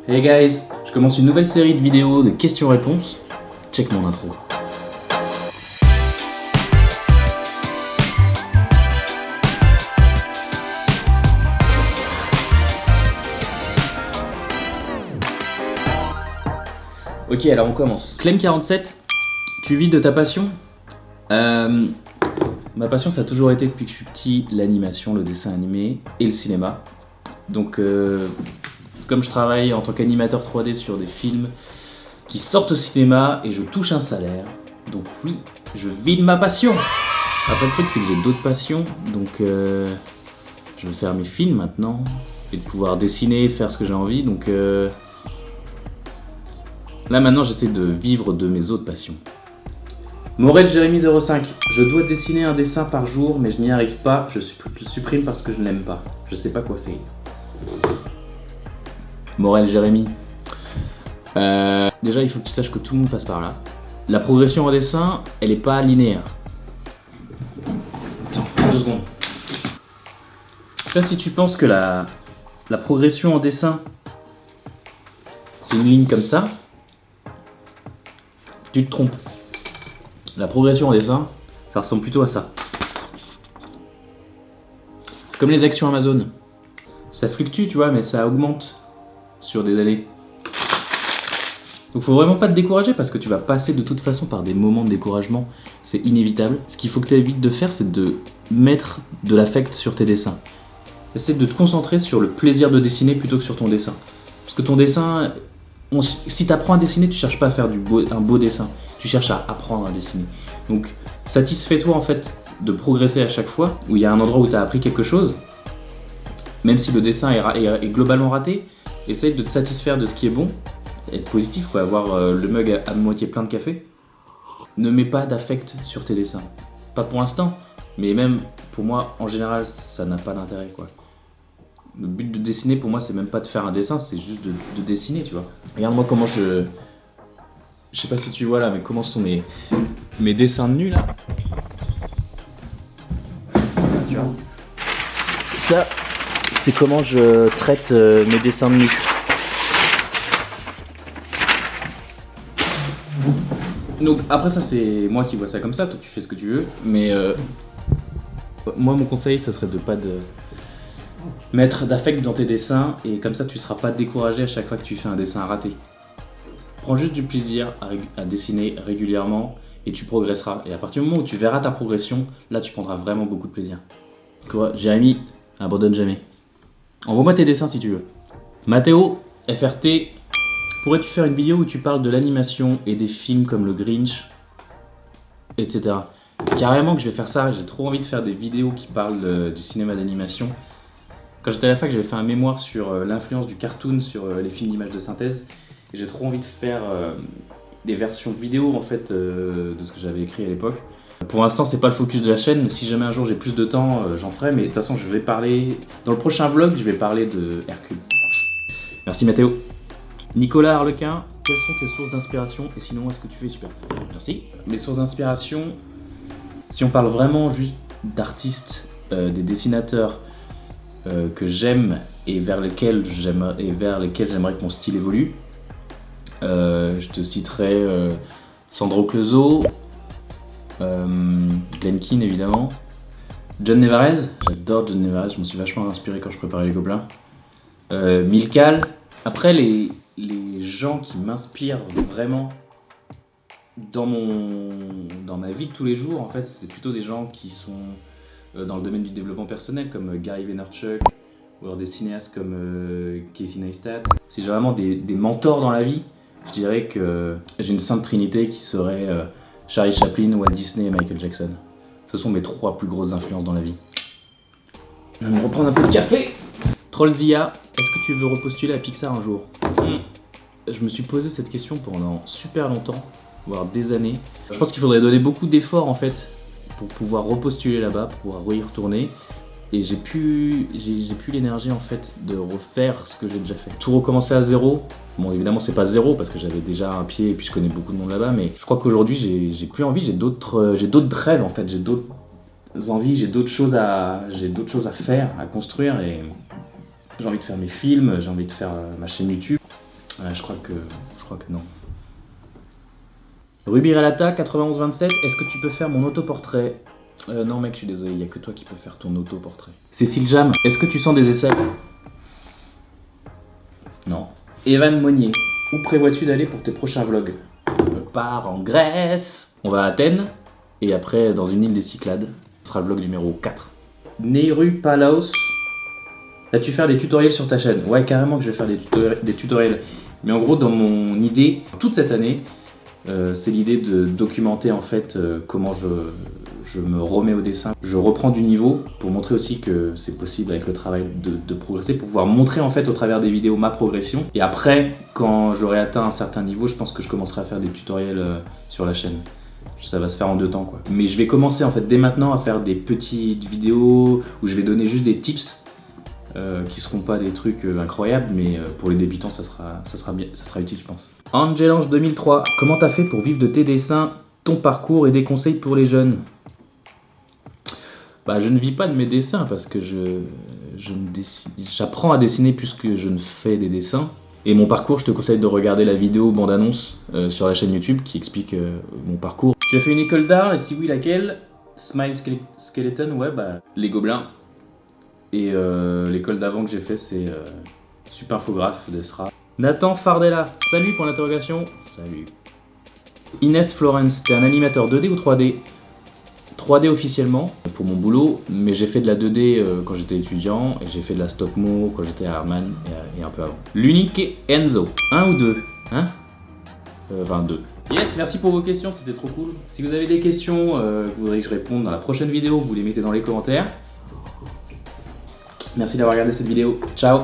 Hey guys, je commence une nouvelle série de vidéos de questions-réponses. Check mon intro. Ok, alors on commence. Clem47, tu vis de ta passion? Ma passion, ça a toujours été depuis que je suis petit l'animation, le dessin animé et le cinéma. Donc, comme je travaille en tant qu'animateur 3D sur des films qui sortent au cinéma et je touche un salaire, donc oui, je vis de ma passion. Après, le truc, c'est que j'ai d'autres passions, donc je veux faire mes films maintenant et de pouvoir dessiner, faire ce que j'ai envie, donc là maintenant j'essaie de vivre de mes autres passions. Morel Jérémy 05, je dois dessiner un dessin par jour mais je n'y arrive pas, je supprime parce que je n'aime pas. Je sais pas quoi faire. Morel Jérémy. Déjà il faut que tu saches que tout le monde passe par là. La progression en dessin, elle est pas linéaire. Attends, 2 secondes. Là si tu penses que la progression en dessin, c'est une ligne comme ça, tu te trompes. La progression en dessin, ça ressemble plutôt à ça. C'est comme les actions Amazon. Ça fluctue, tu vois, mais ça augmente sur des années. Donc faut vraiment pas te décourager parce que tu vas passer de toute façon par des moments de découragement. C'est inévitable. Ce qu'il faut que tu évites de faire, c'est de mettre de l'affect sur tes dessins. Essaie de te concentrer sur le plaisir de dessiner plutôt que sur ton dessin. Parce que ton dessin, si tu apprends à dessiner, tu cherches pas à faire un beau dessin. Tu cherches à apprendre à dessiner. Donc satisfais-toi en fait de progresser à chaque fois où il y a un endroit où tu as appris quelque chose. Même si le dessin est globalement raté, essaye de te satisfaire de ce qui est bon. Être positif, quoi, avoir le mug à moitié plein de café. Ne mets pas d'affect sur tes dessins. Pas pour l'instant, mais même pour moi, en général, ça n'a pas d'intérêt, quoi. Le but de dessiner, pour moi, c'est même pas de faire un dessin, c'est juste de dessiner, tu vois. Regarde-moi comment je sais pas si tu vois là, mais comment sont mes dessins de nu, là. Tu vois. Ça, c'est comment je traite mes dessins de nu. Donc après ça c'est moi qui vois ça comme ça, toi tu fais ce que tu veux, mais moi mon conseil ça serait de pas mettre d'affect dans tes dessins et comme ça tu seras pas découragé à chaque fois que tu fais un dessin raté. Prends juste du plaisir à dessiner régulièrement et tu progresseras. Et à partir du moment où tu verras ta progression, là tu prendras vraiment beaucoup de plaisir. Quoi, Jérémy, abandonne jamais. Envoie-moi tes dessins si tu veux. Mathéo, FRT. Pourrais-tu faire une vidéo où tu parles de l'animation et des films comme le Grinch, etc. Carrément que je vais faire ça, j'ai trop envie de faire des vidéos qui parlent du cinéma d'animation. Quand j'étais à la fac, j'avais fait un mémoire sur l'influence du cartoon sur les films d'images de synthèse. Et j'ai trop envie de faire des versions vidéo en fait de ce que j'avais écrit à l'époque. Pour l'instant, c'est pas le focus de la chaîne, mais si jamais un jour j'ai plus de temps, j'en ferai. Mais de toute façon, je vais parler, dans le prochain vlog, je vais parler de Hercule. Merci Mathéo. Nicolas Harlequin, quelles sont tes sources d'inspiration et sinon est-ce que tu fais super? Merci. Mes sources d'inspiration, si on parle vraiment juste d'artistes, des dessinateurs que j'aime et vers lesquels j'aimerais que mon style évolue, je te citerai Sandro Clozo, Glen Keane évidemment, John Nevarez, j'adore John Nevarez, je m'en suis vachement inspiré quand je préparais les Gobelins, Milcal. Après les gens qui m'inspirent vraiment dans ma vie de tous les jours, en fait, c'est plutôt des gens qui sont dans le domaine du développement personnel, comme Gary Vaynerchuk, ou alors des cinéastes comme Casey Neistat. Si j'ai vraiment des mentors dans la vie, je dirais que j'ai une sainte trinité qui serait Charlie Chaplin, Walt Disney et Michael Jackson. Ce sont mes 3 plus grosses influences dans la vie. Je vais me reprendre un peu de café. Trollzia, est-ce que tu veux repostuler à Pixar un jour? Je me suis posé cette question pendant super longtemps, voire des années. Je pense qu'il faudrait donner beaucoup d'efforts en fait pour pouvoir repostuler là-bas, pour pouvoir y retourner. Et j'ai plus l'énergie en fait de refaire ce que j'ai déjà fait. Tout recommencer à zéro. Bon évidemment c'est pas zéro parce que j'avais déjà un pied et puis je connais beaucoup de monde là-bas, mais je crois qu'aujourd'hui j'ai plus envie, j'ai d'autres rêves en fait, j'ai d'autres envies, j'ai d'autres choses à faire, à construire, et j'ai envie de faire mes films, j'ai envie de faire ma chaîne YouTube. Je crois que non. Ruby Relata 9127, est-ce que tu peux faire mon autoportrait? Non mec, je suis désolé, il n'y a que toi qui peux faire ton autoportrait. Cécile Jam, est-ce que tu sens des aisselles? Non. Evan Monnier, où prévois-tu d'aller pour tes prochains vlogs? Je pars en Grèce. On va à Athènes, et après dans une île des Cyclades. Ce sera le vlog numéro 4. Nehru Palaos, vas-tu faire des tutoriels sur ta chaîne? Ouais, carrément que je vais faire des tutoriels. Mais en gros, dans mon idée, toute cette année, c'est l'idée de documenter en fait comment je me remets au dessin. Je reprends du niveau pour montrer aussi que c'est possible avec le travail de progresser, pour pouvoir montrer en fait au travers des vidéos ma progression. Et après, quand j'aurai atteint un certain niveau, je pense que je commencerai à faire des tutoriels sur la chaîne. Ça va se faire en 2 temps quoi. Mais je vais commencer en fait dès maintenant à faire des petites vidéos où je vais donner juste des tips qui seront pas des trucs incroyables, mais pour les débutants ça sera utile je pense. Angelange 2003, comment t'as fait pour vivre de tes dessins, ton parcours et des conseils pour les jeunes? Bah je ne vis pas de mes dessins parce que j'apprends à dessiner plus que je ne fais des dessins. Et mon parcours, je te conseille de regarder la vidéo bande-annonce sur la chaîne YouTube qui explique mon parcours. Tu as fait une école d'art, et si oui, laquelle? Smile Skeleton, ouais, bah les Gobelins. Et l'école d'avant que j'ai fait, c'est Supinfographe d'Esra. Nathan Fardella, salut pour l'interrogation. Salut. Inès Florence, t'es un animateur 2D ou 3D? 3D officiellement pour mon boulot, mais j'ai fait de la 2D quand j'étais étudiant, et j'ai fait de la stop-mo quand j'étais à Arman et un peu avant. L'unique Enzo, 1 ou 2? Hein 22. Yes, merci pour vos questions, c'était trop cool. Si vous avez des questions que vous voudriez que je réponde dans la prochaine vidéo, vous les mettez dans les commentaires. Merci d'avoir regardé cette vidéo. Ciao.